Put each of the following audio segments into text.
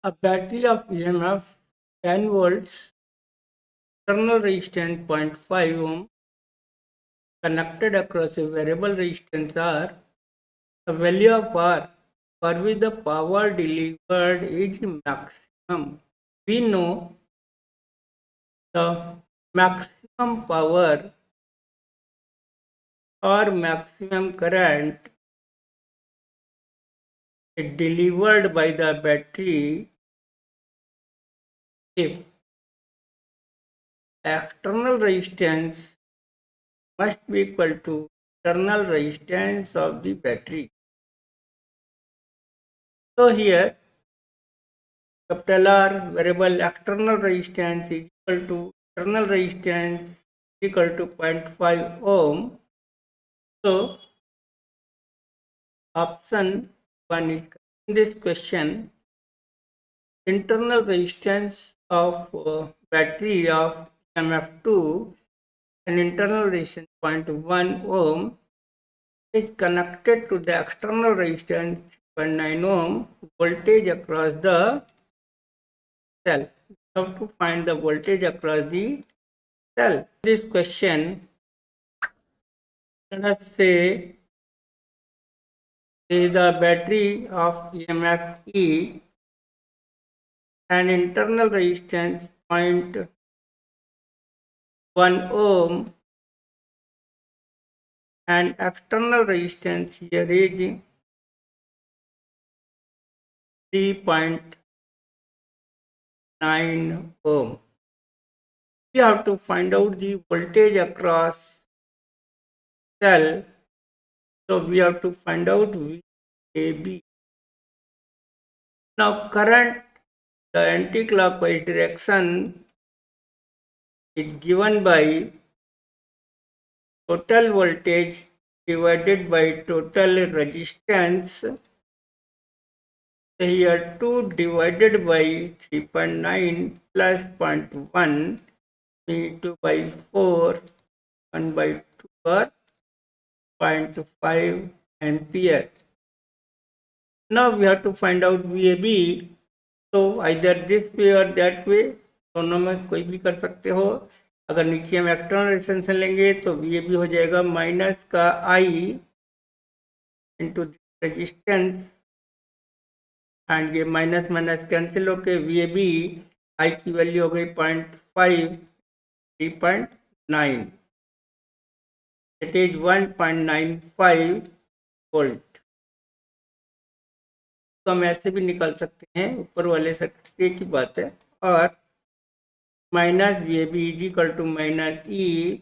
A battery of EMF 10 volts, external resistance 0.5 ohm connected across a variable resistance R. The value of R for which the power delivered is maximum. We know the maximum power or maximum current is delivered by the battery if external resistance must be equal to internal resistance of the battery. So here capital R variable external resistance is equal to internal resistance equal to 0.5 ohm. So option 1 is in this question. Internal resistance of battery of MF2 and internal resistance 0.1 ohm is connected to the external resistance 0.9 ohm voltage across the cell. We have to find the voltage across the cell. This question, let us say, is the battery of EMF E and internal resistance 0.1 ohm and external resistance here is 3.9 ohm. We have to find out the voltage across cell. So we have to find out VAB. Now current, the anti-clockwise direction is given by total voltage divided by total resistance. So here 2 divided by 3.9 plus 0.1 2 by 4 1 by 2 or 0.5 ampere. Now we have to find out VAB. तो either this way or that way, दोनों में कोई भी कर सकते हो. अगर नीचे हम एक्सटर्नल रेजिस्टेंस लेंगे तो VAB हो जाएगा माइनस का I इंटू रेजिस्टेंस एंड ये माइनस माइनस कैंसिल होके VAB I की वैल्यू हो गई 0.5 3.9. It is 1.95 volt. तो हम ऐसे भी निकाल सकते हैं, ऊपर वाले सर्किट से की बात है. और minus VAB is equal to minus E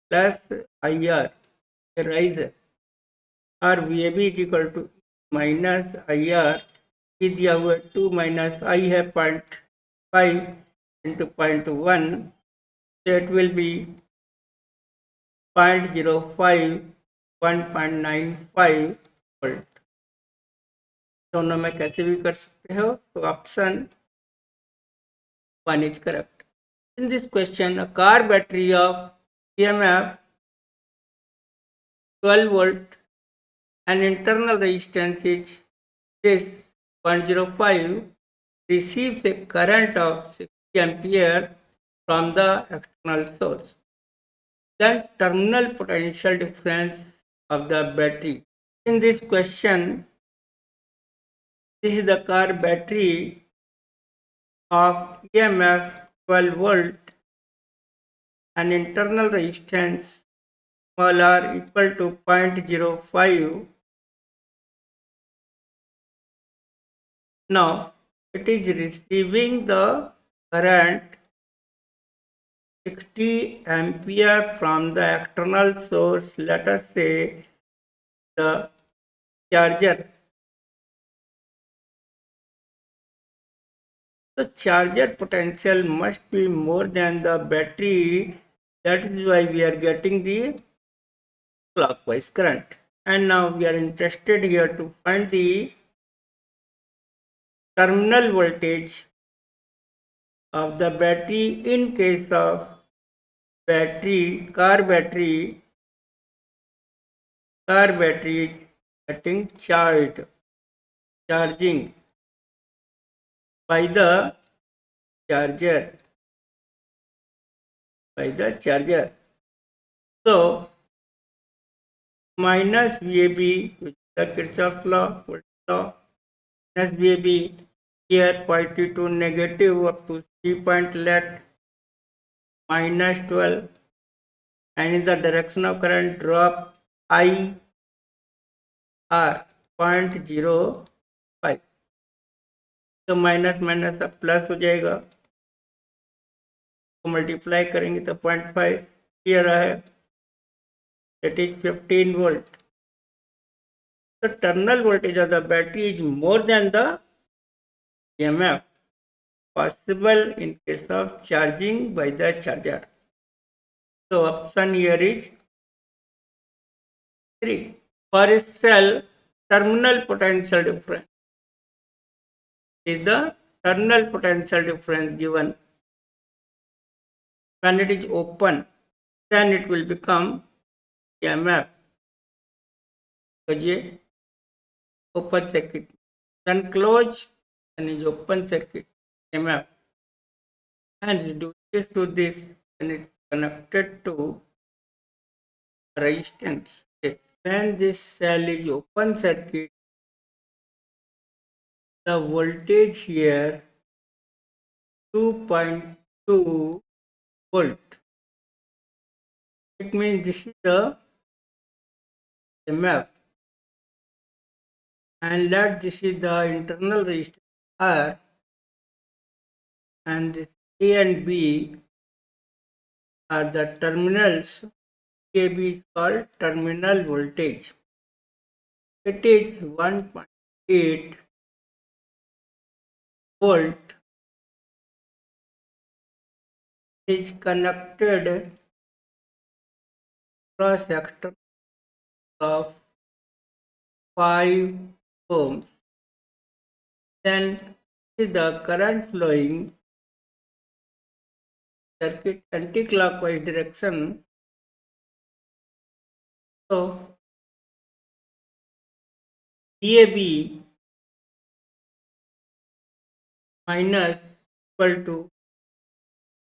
plus IR rise है. और VAB is equal to minus IR E दिया हुआ 2 माइनस I है 0.5 into 0.1. so it will be 0.05 1.95 volt. दोनों में कैसे भी कर सकते हो. तो option 1 is correct. In this question, a car battery of EMF 12 volt and internal resistance is this 0.05 receives a current of 60 ampere from the external source. Then terminal potential difference of the battery. In this question, this is the car battery of EMF 12 volt and internal resistance small r equal to 0.05. Now it is receiving the current 60 ampere from the external source, let us say the charger. The charger potential must be more than the battery. That is why we are getting the clockwise current. And now we are interested here to find the terminal voltage of the battery in case of car battery is getting charging by the charger. So minus VAB, which is the Kirchhoff law, voltage law, minus VAB here pointing to negative up to 3 point let minus 12, and in the direction of current drop I R 0.05. तो minus minus अब plus हो जाएगा, तो multiply करेंगे तो 0.5 ये रहा है, that is 15 volt. The terminal voltage of the battery is more than the EMF possible in case of charging by the charger. So option here is 3. For a cell, terminal potential difference is the terminal potential difference given when it is open, then it will become EMF. So ये open circuit, when closed and is open circuit EMF, and reduces to this when it is connected to resistance. Yes. When this cell is open circuit, the voltage here 2.2 volt. It means this is the EMF, and let this is the internal resistance R, and this A and B are the terminals. AB is called terminal voltage. It is 1.8 volt. Is connected cross section of 5 ohms. Then is the current flowing circuit anti-clockwise direction. So VAB minus equal to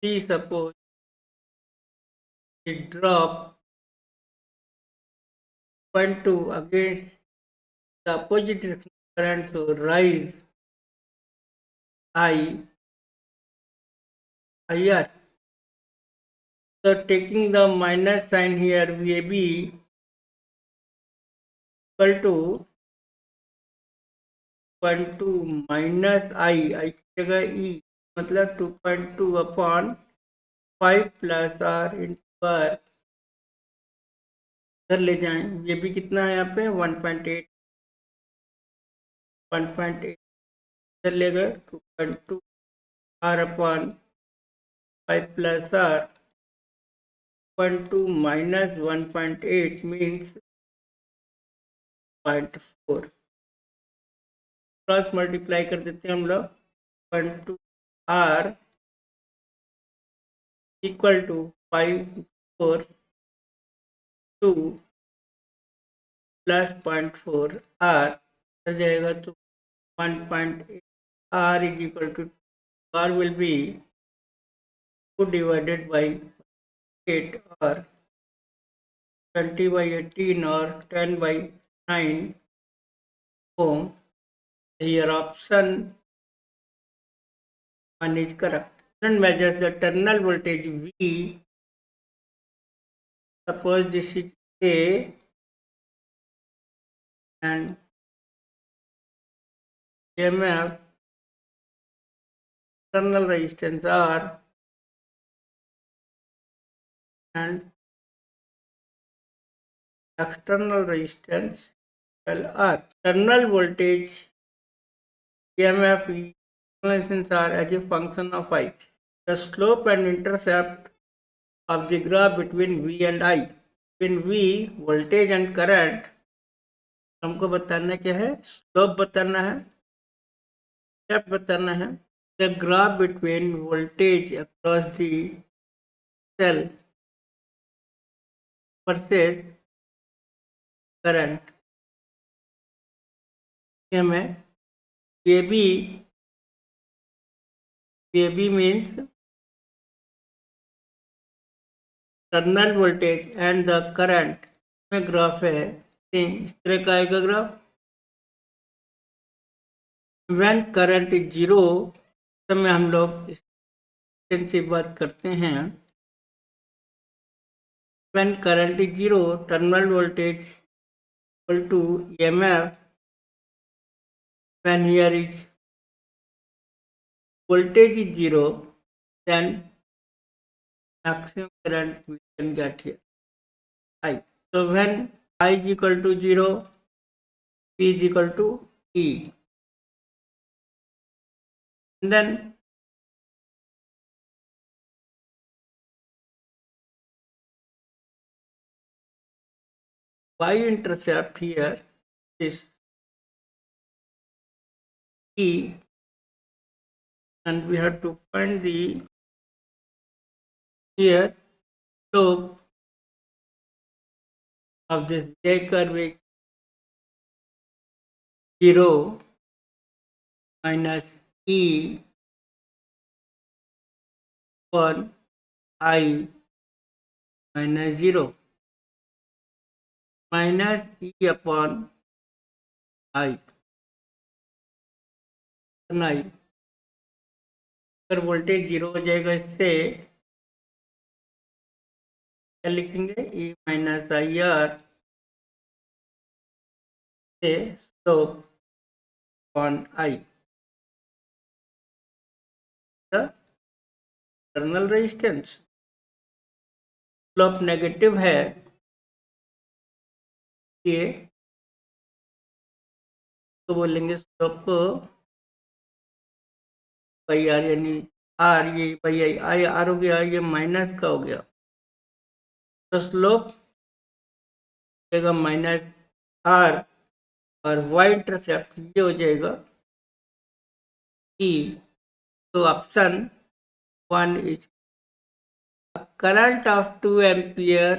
C, suppose it drop 0.2 against the opposite direction current, so rise IR. So taking the minus sign here, VAB equal to 2.2 minus I की जगह E, मतलब 2.2 upon 5 plus R into R, इधर ले जाएं, ये भी कितना है यहाँ पे 1.8 इधर ले गए 2.2 R upon 5 plus R, 2.2 minus 1.8 means 0.4. Cross multiply कर देते हैं हम लोग, 0.2 R equal to 5.4 2 plus 0.4 R आ जाएगा, तो 1.8 R is equal to R will be 2 divided by 8 or 20 by 18 or 10 by 9 ohm. Here option 1 is correct. Then measures the terminal voltage V. Suppose this is A and EMF, internal resistance R, and external resistance LR. Terminal voltage EMF resistance R as a function of I. The slope and intercept of the graph between V and I. Between V, voltage and current, हमको बताना क्या है, slope बताना है, step बताना है. The graph between voltage across the cell versus current. ये में AB VAB means terminal voltage and the current में ग्राफ है इस तरह का आएगा graph. When current is zero समय हम लोग इस से बात करते हैं। When current is zero terminal voltage equal to EMF। When here is voltage is zero, then maximum current we can get here I. So when I is equal to 0, P is equal to E. And then Y intercept here is E, and we have to find the here slope of this J curve is 0 minus E upon I minus 0 minus E upon I. अगर voltage zero हो जाएगा इससे क्या लिखेंगे E minus I are से slope on I the internal resistance. Slope negative है ये तो बोलेंगे स्लोप को बाई आर यानी आर ये बाई आई आई आर हो गया ये माइनस का हो गया तो स्लोप जाएगा माइनस आर और वाई इंटरसेप्ट ये हो जाएगा ई। तो option 1 is current of 2 ampere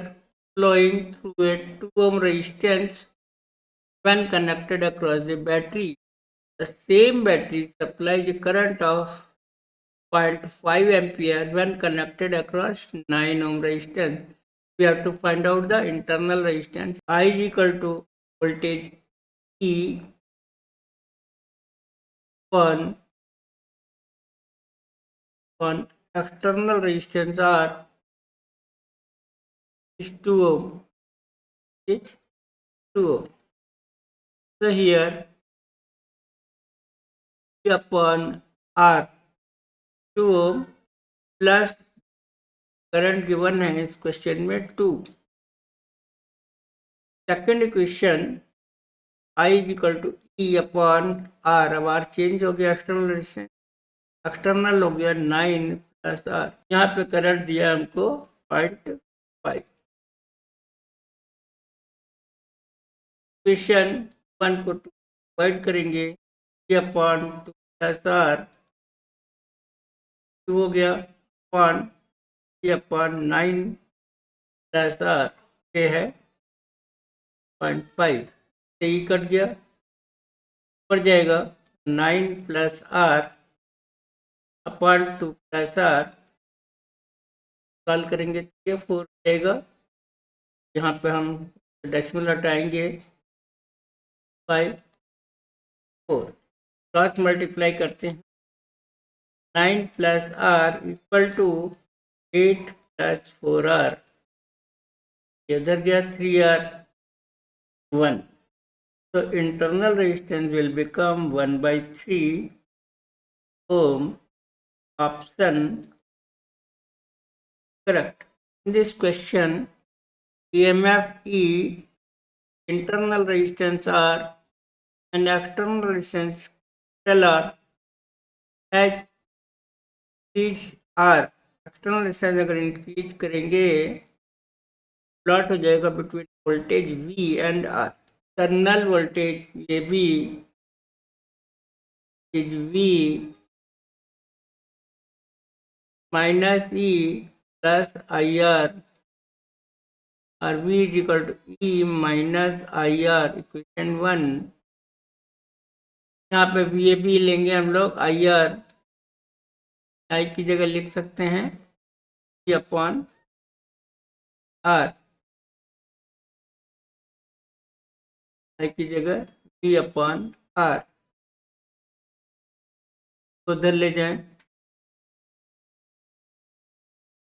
flowing through a 2 ohm resistance when connected across the battery. The same battery supplies a current of 0.5 ampere when connected across 9 ohm resistance. We have to find out the internal resistance. I is equal to voltage E on external resistance R is 2 ohm. Is 2 ohm. So here E upon R 2 ohm plus current given है इस question में 2। Second equation I is equal to E upon R। अब R change हो गया external resistance external हो गया 9 plus R। यहाँ पे करंट दिया हमको 0.5। इक्वेशन 1 को 2 डिवाइड करेंगे E अपॉन 2 प्लस R 2 हो गया upon E upon 9 plus R ये है 0.5 से ही कट गया पड़ जाएगा 9 plus R upon 2 plus R solve करेंगे तो ये 4 जाएगा। यहाँ पे हम डेसिमल हटाएंगे 5 4 क्रॉस मल्टीप्लाई करते हैं 9 plus R equal to 8 plus 4R इधर गया 3R 1। So internal resistance will become 1 by 3 ohm. Option correct. In this question, EMF E, internal resistance R and external resistance R as each R. External resistance अगर increase करेंगे plot हो जाएगा between voltage V and R। टर्मिनल वोल्टेज ये V is V minus E plus I R और V is equal to E minus I R equation 1। यहाँ पे VAB लेंगे हम लोग आई आर आई की जगह लिख सकते हैं ई अपॉन आर, आई की जगह ई अपॉन आर, तो उधर ले जाएं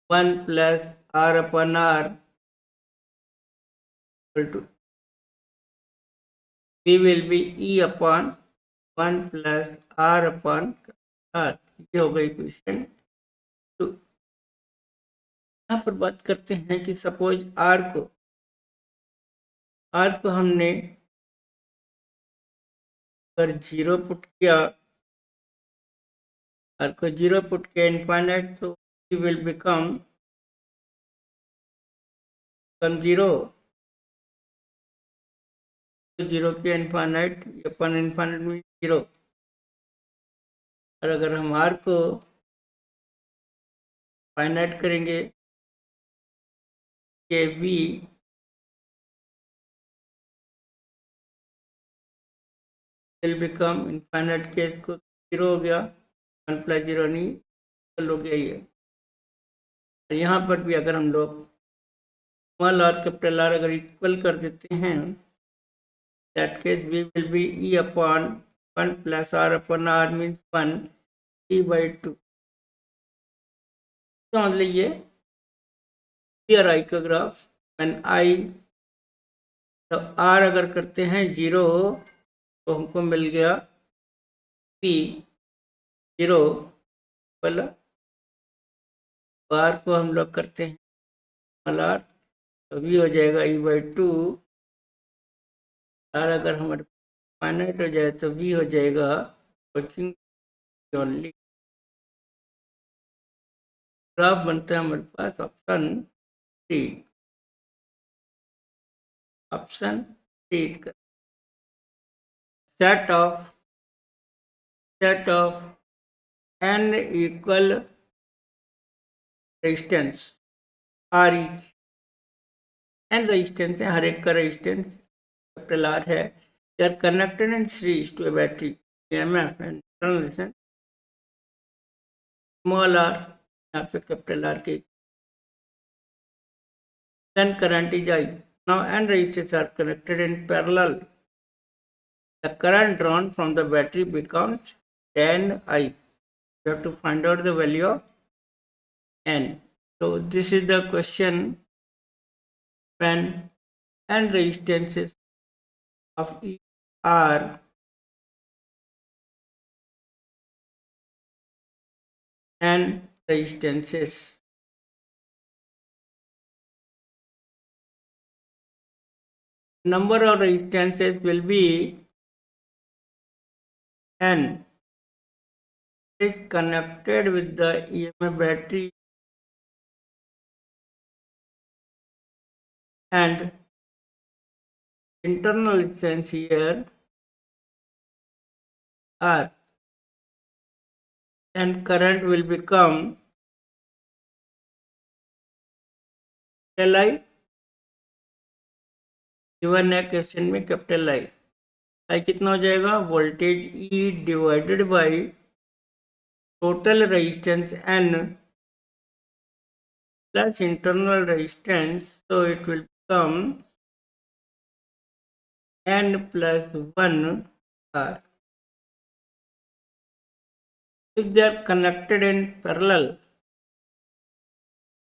1 plus R upon R equal to V will be E upon 1 plus R upon R। ये हो गई इक्वेशन 2। यहाँ पर बात करते हैं कि सपोज R को हमने अगर 0 पुट किया, R को 0 पुट किया इनफाइनाइट, तो E will become 0, 0 की इनफाइनाइट, अपन इनफाइनाइट में 0। और अगर हम R को फाइनाइट करेंगे के V will become infinite, case को 0 हो गया, 1 प्लस 0 नहीं हो गया ये। यहाँ पर भी अगर हम लोग स्मॉल आर कैपिटल आर अगर इक्वल कर देते हैं, that case we will be E upon 1 plus R upon R means 1 E by 2। समझ लीजिए क्लियर आई का ग्राफ। एन आई तो आर अगर करते हैं 0 तो हमको मिल गया पी 0 वाला। आर को हम लोग करते हैं स्मॉल आर, तो वी हो जाएगा ई बाई 2। आर अगर हमारे फाइनाइट हो जाए तो वी हो जाएगा कोचिंग ओनली। ग्राफ बनता है हमारे पास option C. Option C set of n equal resistance R each. n resistance है, हर एक का रेजिस्टेंस कैपिटल आर है। They are connected in series to a battery EMF and internal resistance small r, यहाँ पे कैपिटल आर के। then current is I। now n resistors are connected in parallel, the current drawn from the battery becomes 10I। you have to find out the value of n। so this is the question when n resistances of each are n resistances, number of resistances will be n is connected with the EMF battery and internal resistance here R, and current will become capital I। Given है question में capital I कितना हो जाएगा, voltage E divided by total resistance N plus internal resistance, so it will become N plus 1 R। if they are connected in parallel,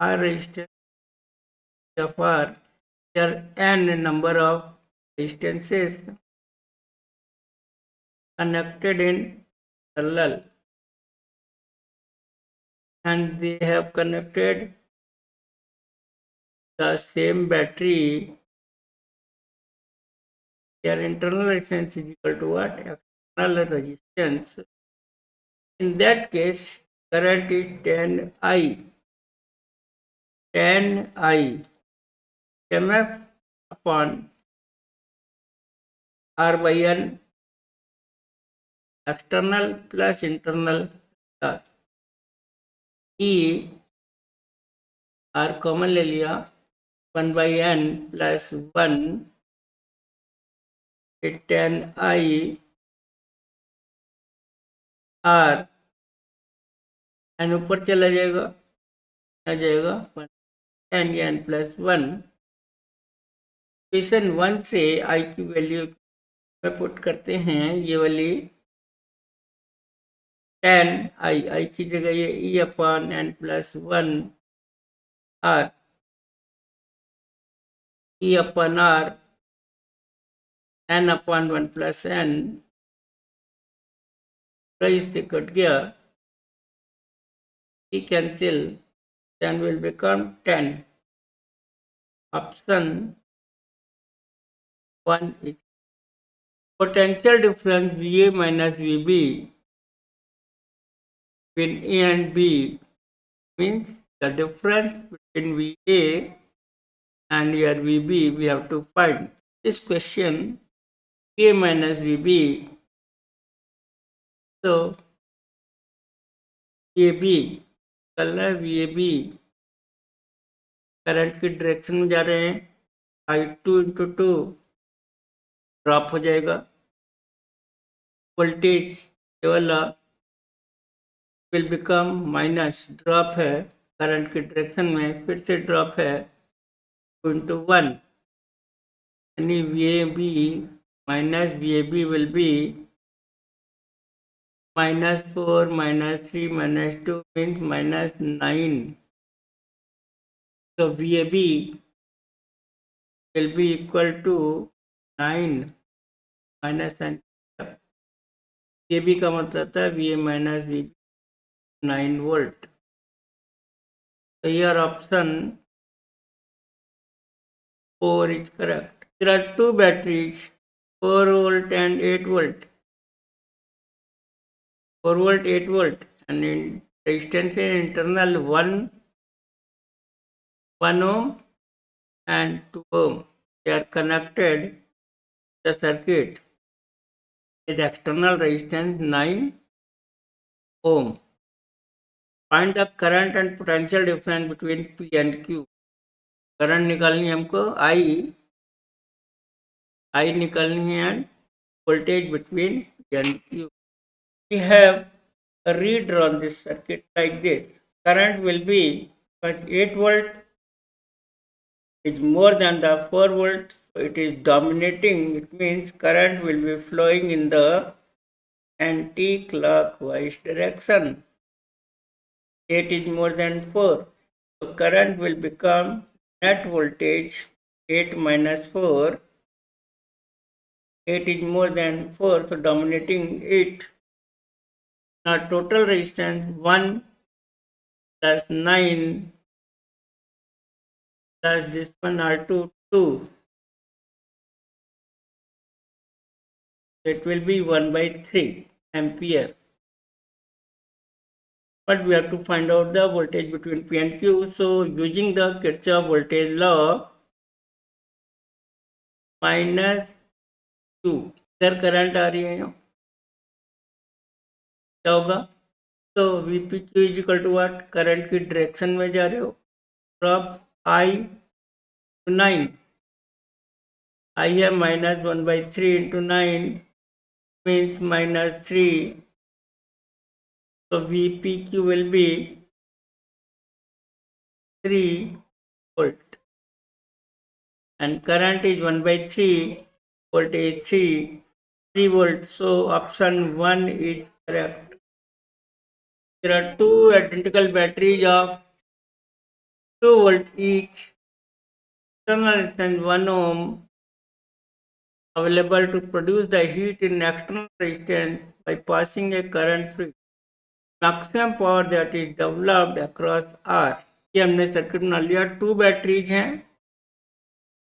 R resistance of R, there are N number of resistances connected in parallel, and they have connected the same battery. Their internal resistance is equal to what? External resistance. In that case, current is 10I, 10I MF upon R by N, external plus internal R। E R common ले लिया, 1 by N plus 1 10I R N ऊपर चला जाएगा, आ जाएगा N या n+1। Equation 1 से आई की value में पुट करते हैं, ये वाली 10 आई की जगह ये E/n+1 r, E/r n/1 + n, इससे कट गया, E cancel, 10 will become 10। Option 1 is potential difference VA minus VB between A and B means the difference between VA and your VB we have to find. This question VA minus VB, so VAB करना है, VAB current की direction में जा रहे हैं, I2 × 2 drop हो जाएगा, voltage ये वाला विल बिकम माइनस, ड्रॉप है करंट की डायरेक्शन में, फिर से ड्रॉप है 2 × 1, यानी VAB minus VAB will be -4 -3 -2 means -9. So VAB will be equal to 9 minus n। VAB का मतलब था VA minus VB 9 volt। So your option 4 is correct। There are two batteries, 4 volt and 8 volt। 4 volt 8 volt, and in resistance is internal 1 ohm and 2 ohm. They are connected the circuit with external resistance 9 ohm। Find the current and potential difference between P and Q। Current निकालनी है हमको, I निकालनी है, and voltage between P and Q। We have redrawn this circuit like this। Current will be, because 8 volt is more than the 4 volt, so it is dominating, it means current will be flowing in the anti-clockwise direction। 8 is more than 4, so current will become net voltage 8 minus 4, 8 is more than 4, so dominating 8। Now total resistance 1 plus 9 plus this one R2 2, it will be 1/3 ampere। But we have to find out the voltage between P and Q। So using the Kirchhoff voltage law, minus Q, इधर current आ रही है, क्या होगा? तो VPQ is equal to what, current की direction में जा रहे हो, ड्रॉप I/9, I है -1/3 × 9 means -3, so VPQ will be 3 volt and current is 1/3, voltage 3 volt, so option 1 is correct। There are two identical batteries of 2 volt each, internal resistance 1 ohm available to produce the heat in external resistance by passing a current through it। Maximum power that is developed across R। ये हमने circuit बना लिया, 2 batteries हैं,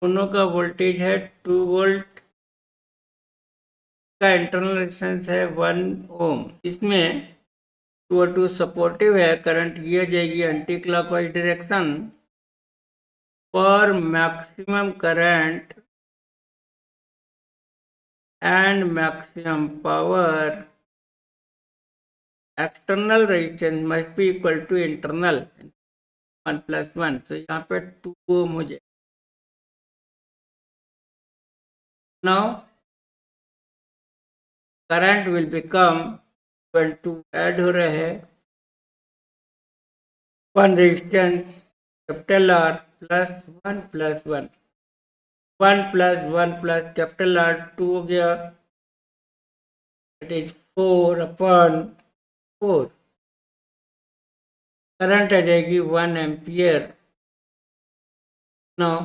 दोनों का voltage है 2 volt, का internal resistance है 1 ओम। इसमें 2 सपोर्टिव है, करंट ये जाएगी anti clockwise direction. For maximum current and maximum power, external resistance must be equal to internal 1 + 1। so यहाँ पे 2 ओम हो जाए। now current will become, 2 add हो रहे हैं, one resistance capital R plus 1 plus 1, 1 plus 1 plus capital R 2 हो गया, that is 4 upon 4. Current आ जाएगी 1 एम्पियर. नाउ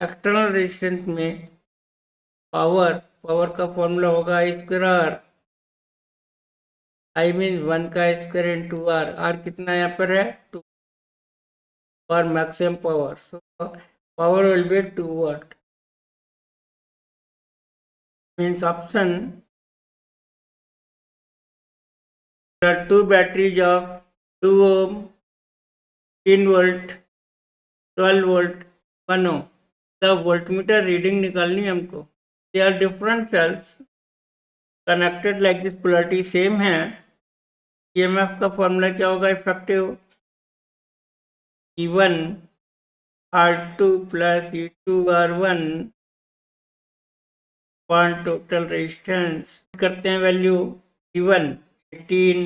एक्सटर्नल रेजिस्टेंस में पावर का फॉर्मूला होगा आई स्क्वायर आर. आई मीन 1 का स्क्वायर इंटू आर. आर कितना यहाँ पर है 2 और maximum power. So power will be 2 watt. Means option, there are two batteries of 2 ohm, 10 volt, 12 volt, 1 ohm. The voltmeter reading निकालनी है हमको. They are different cells connected like this, polarity same है. EMF का formula क्या होगा effective E1 R2 plus E2 R1 upon total resistance. करते हैं value E1 18,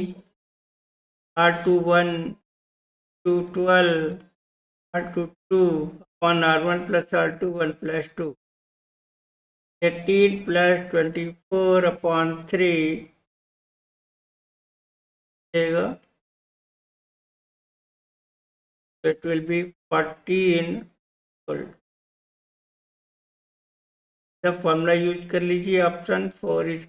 R2 1, 2 12, R2 2 upon R1 plus R2 1 plus 2. 18 plus 24 upon 3 देगा. It will be 14 volt. The formula use कर लीजिए. Option 4 is